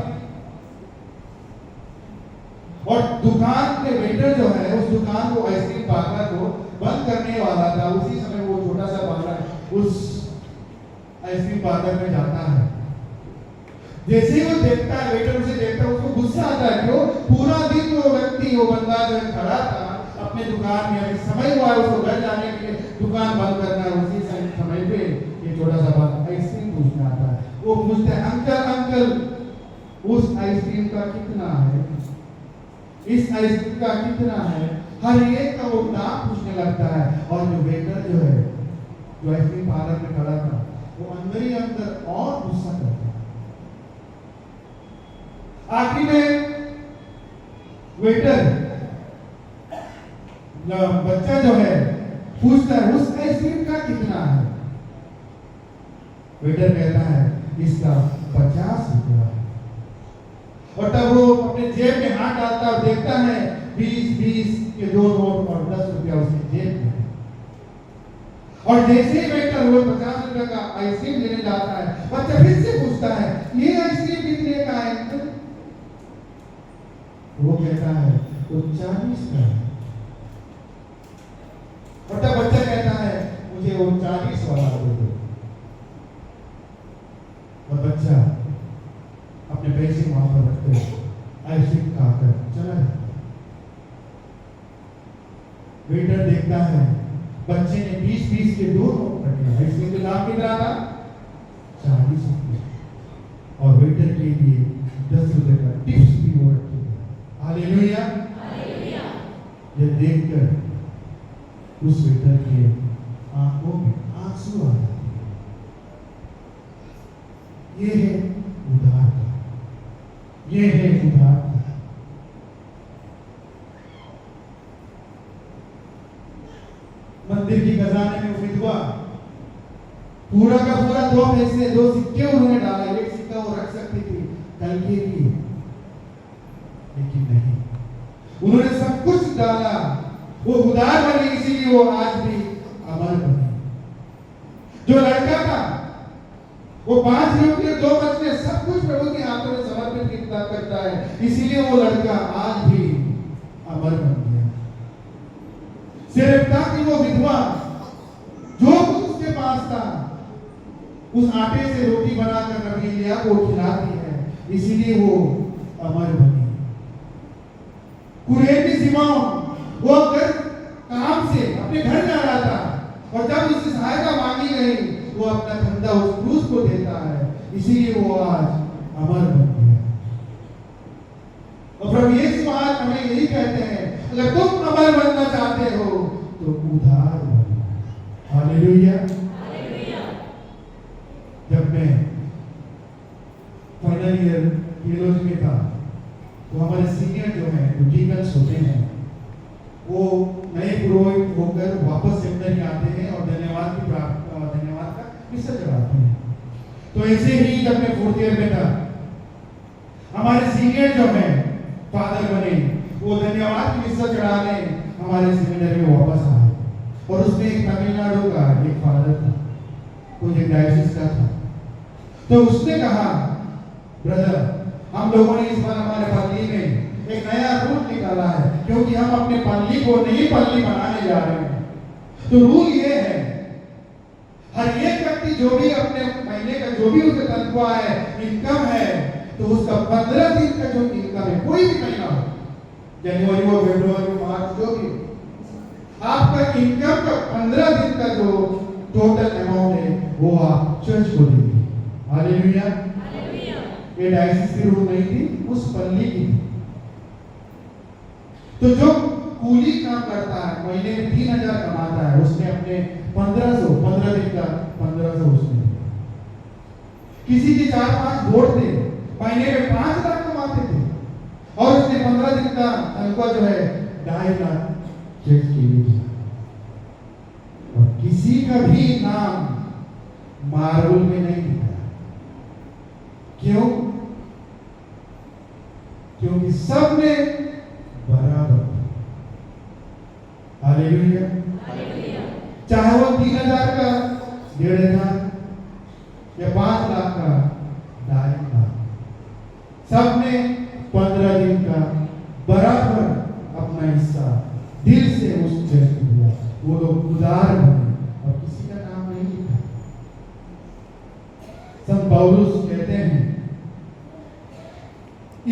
और दुकान के वेटर जो है उस दुकान को, आइसक्रीम पार्लर को बंद करने वाला था। उसी समय वो छोटा सा बालक उस आइसक्रीम पार्लर में जाता है। जैसे ही वो देखता है, वेटर उसे देखता है, उसको गुस्सा आता है। क्यों? पूरा दिन वो व्यक्ति, वो बंदा जो खड़ा था अपने दुकान में, अभी समय हुआ है उसको घर जाने के लिए, दुकान बंद करना है। उसी समय पे ये छोटा सा बालक आइसक्रीम पूछने आता है। वो पूछता है, अंकल अंकल उस आइसक्रीम का कितना है, इस आइसक्रीम का कितना है? हर एक का वो दाम पूछने लगता है। और जो वेटर जो है, जो आइसक्रीम पार्लर में खड़ा था, वो अंदर ही अंदर और गुस्सा करता है। आखिर में वेटर बच्चा जो है पूछता है, उस आइसक्रीम का कितना है? वेटर कहता है, इसका 50 रुपया है। और तब वो अपने जेब में हाथ डालता है और देखता है 20 के 2 नोट और 10 रुपया उसके जेब में है। और जैसे ही वेटर वो 50 रुपया का आइसक्रीम लेने जाता है, बच्चा फिर से पूछता है, ये आइसक्रीम कितने का है? वो कहता है, वो 40 का है। और तब बच्चा कहता है, मुझे वो 40 वाला दे दो। और बच्चा अपने पैसे वहां पर रखते आइसक्रीम खाकर चला जाता। वेटर देखता है, बच्चे ने 20 के 2 नोट रखे। आइसक्रीम का दाम कितना था? 40 रुपये। और वेटर के लिए 10 रुपए का टिप्स भी वो रखे। Hallelujah, hallelujah. ये देखकर उस वेटर के आंखों में आंसू आ जाते। ये है उदारता, ये है उदारता। मंदिर की खजाने में विधवा पूरा का पूरा 2 पैसे 2 सिक्के उन्होंने डाला। एक सिक्का वो रख सकती थी कल के लिए, लेकिन नहीं, उन्होंने सब कुछ डाला। वो उदार बनी, इसीलिए वो आज भी अमर बनी। जो लड़का था वो 5 रुपये 2 बचने सब कुछ प्रभु के हाथों में समर्पित करता है, इसीलिए वो लड़का आज भी अमर बन गया। सिर्फ ताकि वो विधवा जो कुछ उसके पास था उस आटे से रोटी बनाकर नबी लिया वो खिलाती है, इसीलिए वो अमर बनी। कुरैन सिमोन वो घर काम से अपने घर जा रहा था और जब उससे सहायता मांगी गई, वो अपना कंधा उस क्रूस को देता है, इसीलिए वो आज अमर बन गया। और प्रभु यीशु आज हमें यही कहते हैं, अगर तुम अमर बनना चाहते हो तो उदार बनो। Hallelujah, hallelujah. जब मैं फाइनल ईयर थियोलॉजी में था, तो हमारे सीनियर जो हैं, जो डीकन्स होते हैं, वो नए पुरोहित होकर वापस सेमिनरी आते हैं और धन्यवाद का किस्सा चढ़ाते हैं। तो ऐसे ही जब मैं 4th ईयर में था, हमारे सीनियर जो हैं फादर बने, वो धन्यवाद की किस्सा चढ़ाने हमारे सेमिनरी में वापस आए। और उसमें एक तमिलनाडु का एक फादर था, कोई एक डायोसिस का था। तो उसने कहा, ब्रदर, हम लोगों ने इस बार हमारे पल्ली में एक नया रूल निकाला है, क्योंकि हम अपने पल्ली को नई पल्ली बनाने जा रहे हैं। तो रूल ये है, हर एक व्यक्ति जो भी अपने महीने का जो भी उसका तनख्वाह है, इनकम है, तो उसका 15 दिन का जो इनकम है, कोई भी महीना हो, जनवरी हो, फरवरी हो, मार्च, जो भी, आपका इनकम का 15 दिन का जो टोटल अमाउंट है वो आप चर्च को देंगे। Hallelujah, hallelujah. ये डायसिस की रूल नहीं थी, उस पल्ली की थी। तो जो कूली काम करता है, महीने में 3000 कमाता है, उसने अपने 15 दिन का 1500 उसने दिया। किसी के 4-5 वोट थे, महीने में 5 लाख कमाते थे, और उसने 15 दिन का तनख्वाह जो है 2.5 लाख चेक के लिए दिया। और किसी का भी नाम मार्बल में नहीं लिखा। क्यों? क्योंकि सब ने बराबर। हालेलुया। चाहे वो 3000 का 1,500 या 5 लाख का 2.5 लाख, सबने 15 दिन का बराबर अपना हिस्सा दिल से उस चर्च को दिया। वो लोग उदार बने और किसी का नाम नहीं लिखा। संत पौलुस कहते हैं,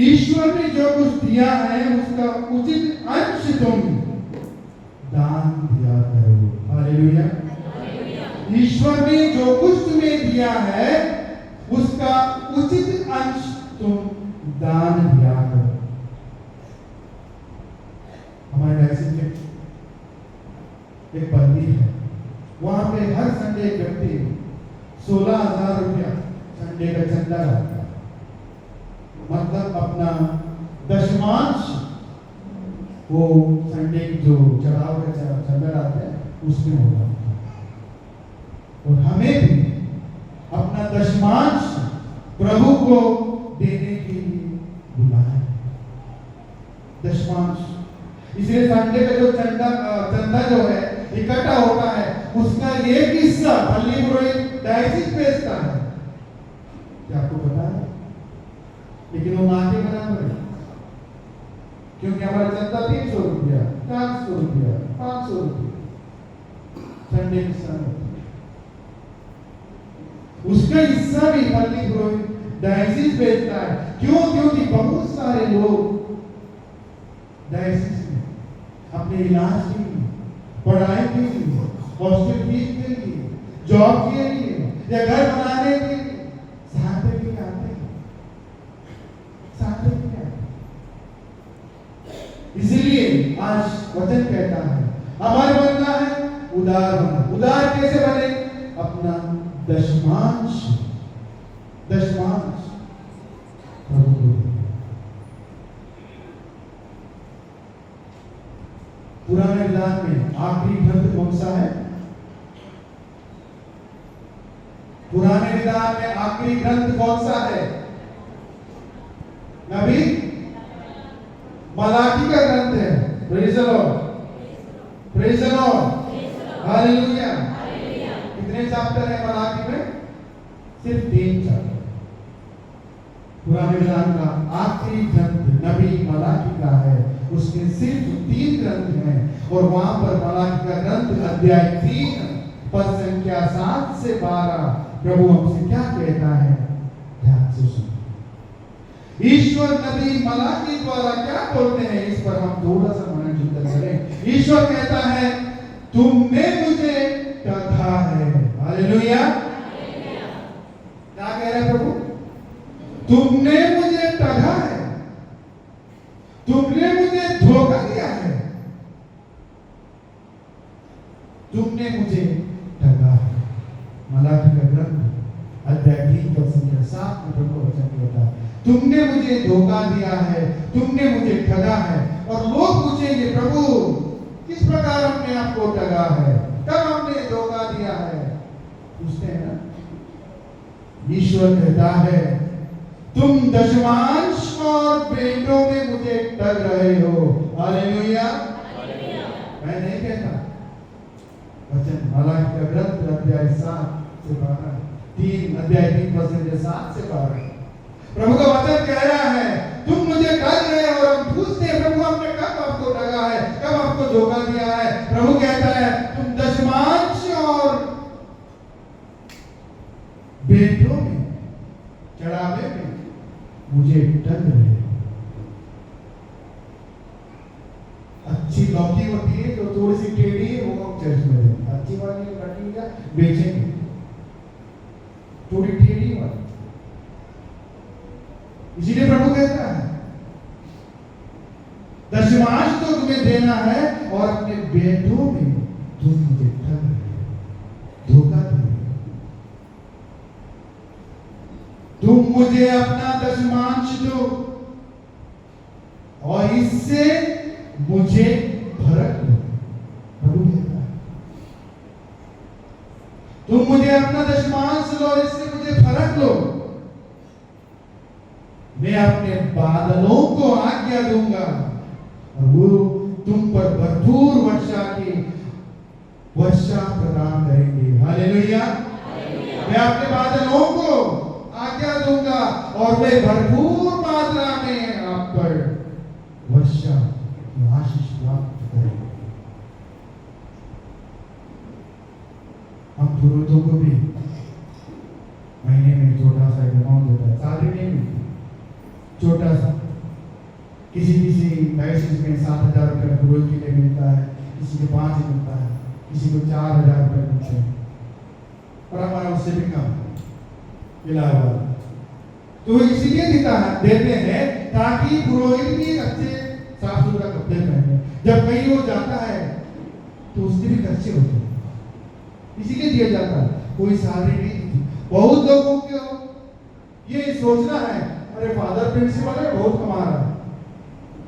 ईश्वर ने जो कुछ दिया है उसका उचित अंश तुम दान दिया करो। हालेलुया। ईश्वर ने जो कुछ तुम्हें दिया है उसका उचित अंश तुम दान दिया करो। हमारे डायसिस में एक पल्ली है, वहां पे हर संडे व्यक्ति 16,000 रुपया संडे का चंदा लाता है। मतलब अपना दशमांश वो संडे की जो चढ़ाव का चंदा लाते हैं उसमें होगा। और हमें भी अपना दशमांश प्रभु को देने के लिए बुलाया। दशमांश, इसलिए संडे का जो चंदा जो है इकट्ठा होता है, उसका एक हिस्सा पल्ली पुरोहित डायसिस बेचता है। क्या आपको पता है? लेकिन वो माँ के बराबर है, क्योंकि हमारा चंदा 300 रुपया, 400 रुपया, 500 रुपया संडे के समय उसका हिस्सा भी पल्ली पुरोहित डायसिस बेचता है। क्यों? क्योंकि बहुत सारे लोग डायसिस में अपने इलाज के लिए, पढ़ाई के लिए, हॉस्टल फीस के लिए, जॉब के लिए या घर बनाने के लिए सहायता के लिए आते हैं। इसीलिए आज वचन कहता है हमारे बनना है उदार बनो। उदार कैसे बने? अपना दशमांश प्रभु को दे। पुराने विधान में आखिरी ग्रंथ कौन सा है? पुराने विधान में आखिरी ग्रंथ कौन सा है? नबी मलाकी का ग्रंथ है। Praise the Lord, praise the lord, hallelujah. कितने चैप्टर है मलाकी में? सिर्फ 3 चैप्टर। पुराने विधान का आखिरी ग्रंथ नबी मलाकी का है, उसके सिर्फ 3 ग्रंथ हैं। और वहां पर मलाकी का ग्रंथ अध्याय 3 पद संख्या 7 से 12 प्रभु हमसे क्या कहता है, ध्यान से सुनो। ईश्वर नबी मलाकी द्वारा क्या बोलते हैं, इस पर हम थोड़ा सा मनन करें। ईश्वर कहता है तुमने मुझे टगा है। हालेलुया। क्या कह रहे हैं प्रभु? तुमने मुझे टगा है, तुमने मुझे धोखा दिया है, तुमने मुझे ठगा है। मलाकी का ग्रंथ अध्याय 3 पद संख्या 7 में प्रभु वचन कहता है तुमने मुझे धोखा दिया है, तुमने मुझे ठगा है। और लोग पूछेंगे प्रभु किस प्रकार हमने आपको ठगा है, कब हमने धोखा दिया है? पूछते हैं ना। ईश्वर कहता है तुम दशमांश और भेंटों में मुझे ठग रहे हो। हालेलुया। मैं नहीं कहता, वचन मलाकी का ग्रंथ अध्याय 7 से 12, 3 अध्याय 3 पद संख्या 7 से 12 प्रभु का वचन कह रहा है तुम मुझे ठग रहे हो। और हम पूछते हैं प्रभु हमने कब आपको ठगा है, कब आपको धोखा दिया है? प्रभु कहता है तुम दशमांश और भेंटों में, चढ़ावे में मुझे ठग रहे हो। अच्छी लौकी होती है जो थोड़ी सी टेढ़ी है वो हम चर्च में देंगे, अच्छी वाली कटिंग का बेचेंगे, थोड़ी टेढ़ी वाली भेंटों में तुम मुझे ठग रहे हो, धोखा दे रहे हो। तुम मुझे अपना दशमांश दो और इससे मुझे भरत लो। प्रभु कहता है तुम मुझे अपना दशमांश लो, इससे मुझे भरत लो। मैं अपने बादलों को आज्ञा दूंगा और वो तुम पर भरपूर वर्षा प्रदान करेंगे। हालेलुया। मैं अपने बादलों को आज्ञा दूंगा और मैं भरपूर मात्रा में आप पर वर्षा की आशीष प्राप्त करेंगे। हम पुरोहितों को भी महीने में छोटा सा अमाउंट देता है, सारे नहीं मिलती, छोटा सा। किसी डायसिस में 7,000 रुपये पुरोहित के लिए मिलता है, किसी को 5 मिलता है, किसी को 4,000 रुपये मिलते हैं, और हमारा उससे भी कम इलाहाबाद। तो इसीलिए देते हैं ताकि पुरोहित भी अच्छे साफ सुथरा कपड़े पहने। जब कहीं वो जाता है तो उसके भी खर्चे होते हैं, इसीलिए दिया जाता है। कोई सैलरी नहीं। बहुत लोगों को ये सोचना है अरे फादर प्रिंसिपल है, बहुत कमा रहा है,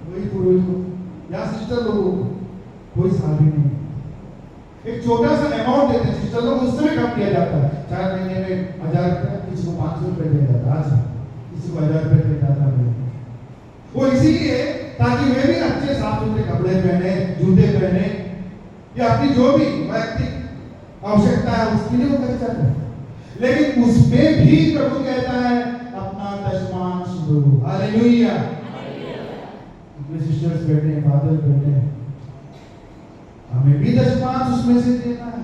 वही पुरोहित को या सिस्टर लोगों को कोई सैलरी नहीं। एक छोटा सा अमाउंट देते हैं सिस्टर लोग, उससे भी कम दिया जाता है। 4 महीने में 1,000 रुपये, किसी को 500 रुपये दिया जाता है, आज किसी को 1,000 रुपये दिया जाता है। वो इसीलिए ताकि वे भी अच्छे साफ सुथरे कपड़े पहने, जूते पहने, या अपनी जो भी वैयक्तिक आवश्यकता है उसके लिए वो खर्चा करे। लेकिन उसमें भी प्रभु कहता है अपना दशमांश दो। हालेलुया। अपने सिस्टर्स बैठे हैं, फादर बैठे हैं, हमें भी दशमांश उसमें से देना है,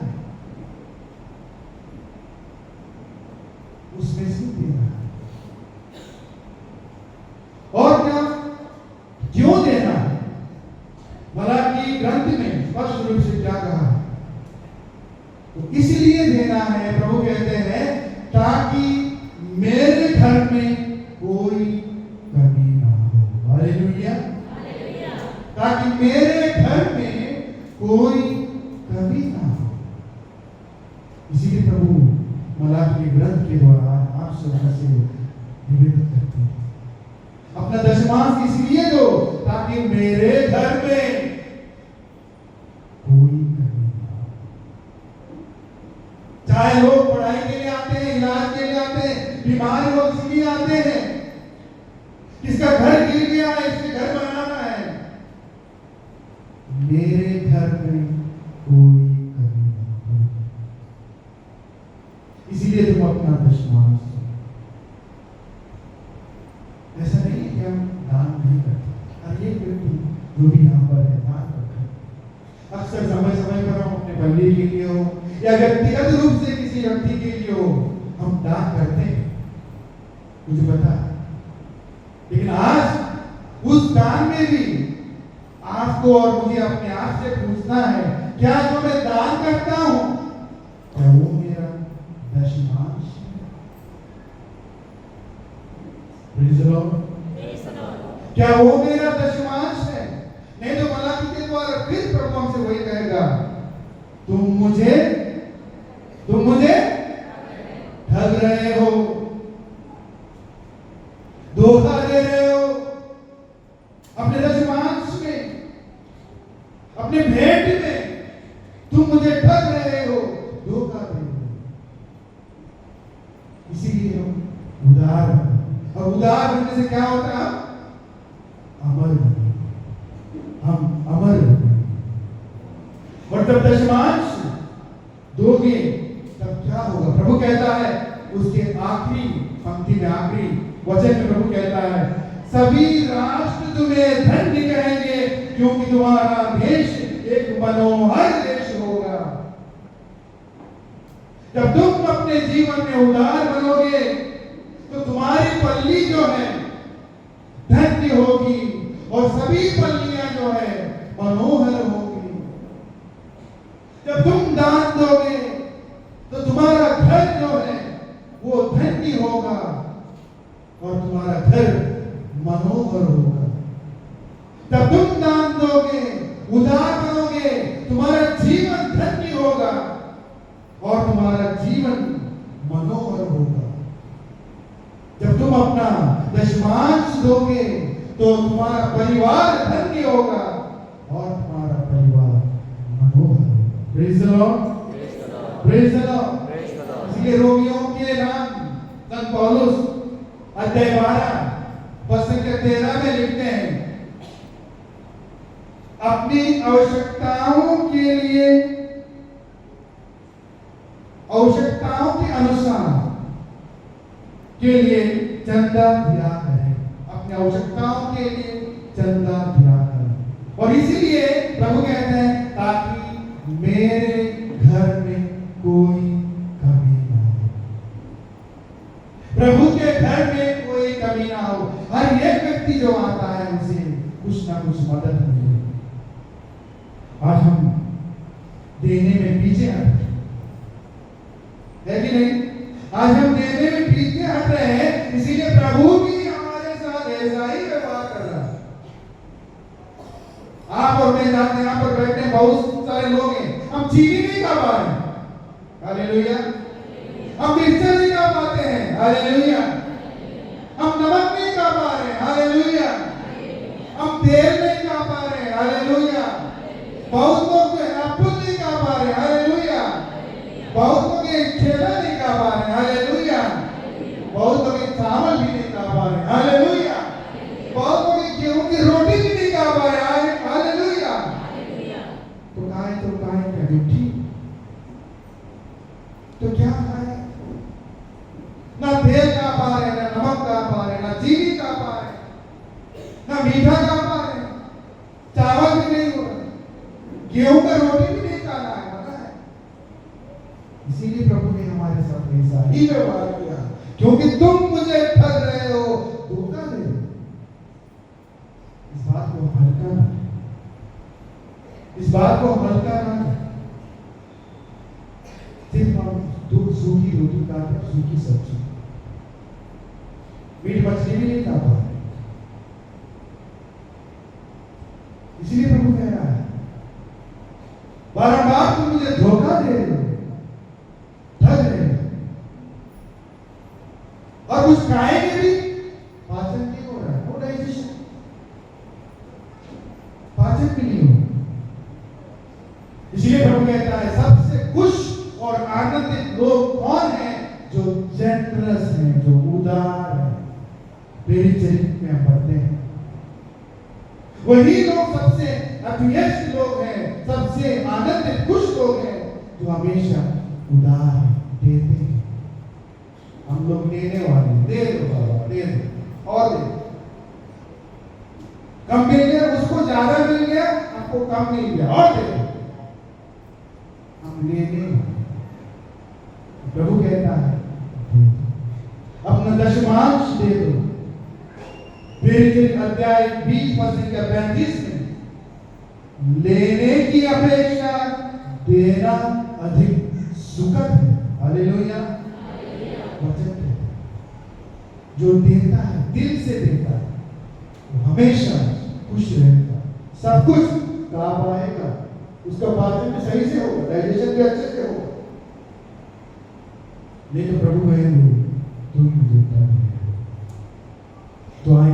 उसमें से देना है। और क्या, क्यों देना है? मलाकी ग्रंथ में स्पष्ट रूप से क्या कहा? तो इसलिए देना है, प्रभु कहते हैं ताकि मेरे घर में कोई कमी ना हो। हालेलुया। ताकि मेरे घर में कोई कमी ना हो। इसीलिए प्रभु मलाकी ग्रंथ के द्वारा आप सबसे निवेदन करते हैं अपना दशमांश इसलिए दो ताकि मेरे घर में कोई कमी ना हो। चाहे लोग पढ़ाई के लिए आते हैं, इलाज के लिए आते हैं, बीमार लोग इसलिए आते हैं, किसका घर गिर गया है, इसके घर बनाना है, मेरे घर में कोई कमी ना हो। इसीलिए तुम अपना दशमांश दो। ऐसा नहीं है कि हम दान नहीं करते। हर एक व्यक्ति जो भी यहाँ पर है दान करता है। अक्सर समय समय पर हम अपने बल्ले के लिए हो या व्यक्तिगत रूप से किसी व्यक्ति के लिए हो, हम दान करते हैं, मुझे पता है। लेकिन आज उस दान में भी आपको और मुझे अपने आप से पूछना है, क्या जो मैं दान करता हूं क्या वो मेरा दशमांश है? Praise the Lord. क्या वो मेरा दशमांश है? नहीं तो मलाकी के द्वारा फिर प्रभु हमसे वही कहेगा, तुम मुझे ठग रहे हो, धोखा दे रहे हो, अपने दशमांश में, अपने भेंट में तुम मुझे ठग रहे हो, धोखा दे रहे हो। इसीलिए हम उदार बने, और उदार बनने से क्या होता है? हम अमर बने। और जब दशमांश दोगे तब क्या होगा? प्रभु कहता है उसके आखिरी पंक्ति में, आखिरी वचन में प्रभु कहता है, सभी राष्ट्र तुम्हें धन्य कहेंगे क्योंकि तुम्हारा देश एक मनोहर देश होगा। जब तुम अपने जीवन में उदार बनोगे तो तुम्हारी पल्ली जो है धन्य होगी और सभी पल्लियां जो है मनोहर होगी। जब तुम दान दोगे तो तुम्हारा घर जो है वो धन्य होगा और तुम्हारा घर मनोहर होगा। जब तुम दान दोगे, उदार बनोगे, तुम्हारा अपना दशमांश दोगे तो तुम्हारा परिवार धन्य होगा और तुम्हारा परिवार मनोहर होगा। Praise the Lord, praise the Lord. इसलिए रोमियों के नाम संत पौलुस अध्याय 12 पद 13 में लिखते हैं, अपनी आवश्यकताओं के अनुसार के लिए चंदा दिया करें। अपनी आवश्यकताओं के लिए चंदा दिया करें। और इसीलिए प्रभु कहते हैं ताकि मेरे घर में कोई कमी ना हो। प्रभु के घर में कोई कमी ना हो। हर एक व्यक्ति जो आता है उसे कुछ ना कुछ मदद मिले। आज हम देने में पीछे हट रहे हैं कि नहीं? आज हम देने में पीछे हट रहे हैं, इसीलिए प्रभु भी हमारे साथ ऐसा ही व्यवहार कर रहा है। आप और मैं जानते हैं, यहाँ पर बैठे बहुत सारे लोग हैं, हम चीनी नहीं खा पा रहे हैं, हालेलुया। हम मिर्चा नहीं खा पाते हैं, हालेलुया। हम नमक नहीं खा पा रहे हैं, हालेलुया। हम तेल नहीं खा पा रहे हैं, हालेलुया। बहुत लोग जो है एप्पल नहीं खा पा रहे हैं, हालेलुया। बहुत लोग केला नहीं खा पा रहे हैं, हालेलुया। बहुत लोग चावल भी नहीं खा पा रहे हैं, हालेलुया। बहुत लोग गेहूं की रोटी भी नहीं खा पा रहे हैं, हालेलुया। तो खाएं क्या मिट्टी? तो क्या खाएं? ना तेल खा पा रहे, ना नमक खा पा रहे, ना चीनी खा पा रहे, ना मीठा खा पा रहे, चावल भी नहीं हो रहा, गेहूं का रोटी भी नहीं खाना है, पता है? इसीलिए प्रभु ने हमारे साथ ऐसा ही व्यवहार किया, क्योंकि तुम मुझे ठग रहे हो, धोखा दे। इस बात को हल्का ना, इस बात को हल्का ना, सिर्फ हम दूध सूखी रोटी खाते, सूखी सब्जी, मीट मछली भी नहीं खा पा रहे। इसीलिए प्रभु कह रहा है, बारंबार तुम मुझे धोखा दे रहे हो, ठग रहे हो, और कुछ खाएंगे भी, पाचन नहीं हो रहा है, नो डाइजेशन, पाचन भी नहीं हो। इसलिए प्रभु कहता है सबसे खुश और आनंदित लोग कौन हैं? जो जेनरस हैं, जो उदार हैं। मेरी चरित्र में हम पढ़ते हैं, वही लोग सबसे हैप्पीएस्ट लोग हैं, सबसे आनंदित खुश लोग हैं, जो हमेशा उदार हैं, देते हैं। हम लोग देने वाले, दे दो बाबा, दे दो और दे। कम मिल गया, उसको ज्यादा मिल गया, आपको कम मिल गया और दे दो। हम लेने वाले। प्रभु कहता है अपना दशमांश दे दो। फिर अध्याय 20 पद 35 में लेने की अपेक्षा देना अधिक सुखद है, हालेलुया। वचन कहता है जो देता है, दिल से देता है, वो हमेशा खुश रहेगा, सब कुछ काम आएगा, उसका पाचन भी सही से होगा, डाइजेशन भी अच्छे से होगा। नहीं तो प्रभु कहेंगे तुम मुझे तो आए।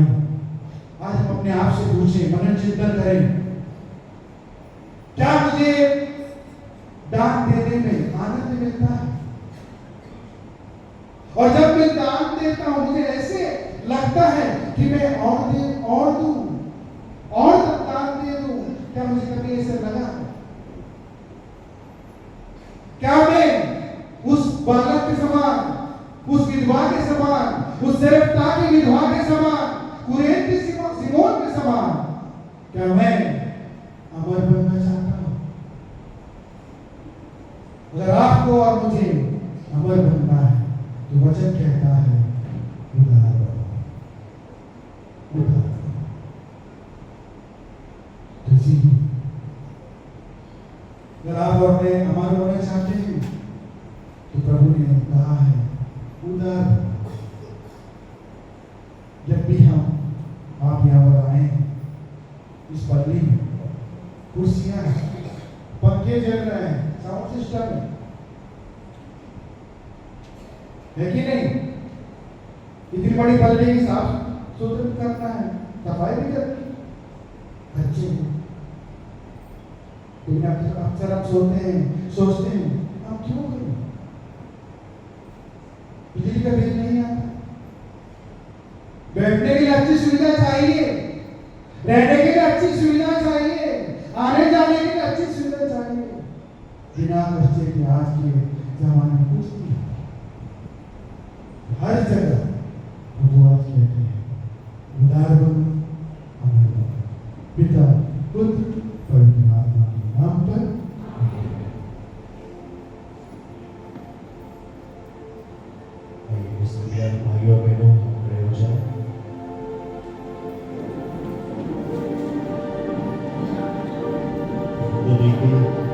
आज हम अपने आप से पूछें, मनन चिंतन करें, क्या मुझे दान देने में आनंद मिलता है? और जब मैं दान देता हूं, मुझे ऐसे लगता है कि मैं और दूं, और दान दे दूं। क्या मुझे कभी ऐसे लगा? क्या मैं उस बालक के समान, उस विधवा के समान, उस सरपता की विधवा के समान, कुरैन की सिमोन के समान, क्या मैं अमर बनना चाहता हूं? अगर आपको और मुझे अमर बनना है तो वचन कहता है उधार बनो, उधार बनो। तो इसीलिए अगर आप और मैं अमर होना चाहते हैं तो प्रभु ने कहा है उधार। जब भी आप यहाँ पर आए, इस पल्ली में कुर्सियां हैं, पंखे चल रहे हैं, साउंड सिस्टम है कि नहीं? इतनी बड़ी बिल्डिंग की साफ सुथरा करना है, सफाई भी करनी है। बच्चे लेकिन अक्सर हम सोचते हैं हम क्यों करें? बिजली का बिल नहीं आता, बैठने के लिए अच्छी सुविधा चाहिए, रहने के लिए अच्छी सुविधा चाहिए, आने जाने के लिए अच्छी सुविधा चाहिए। बिना खर्चे के आज के जमाने में कुछ नहीं है। हर जगह वो आज कहते हैं उदार बनो, अमर बनो। पिता पुत्र पवित्र आत्मा के नाम पर भाइयों बहनों खड़े हो जाए। तो देखिए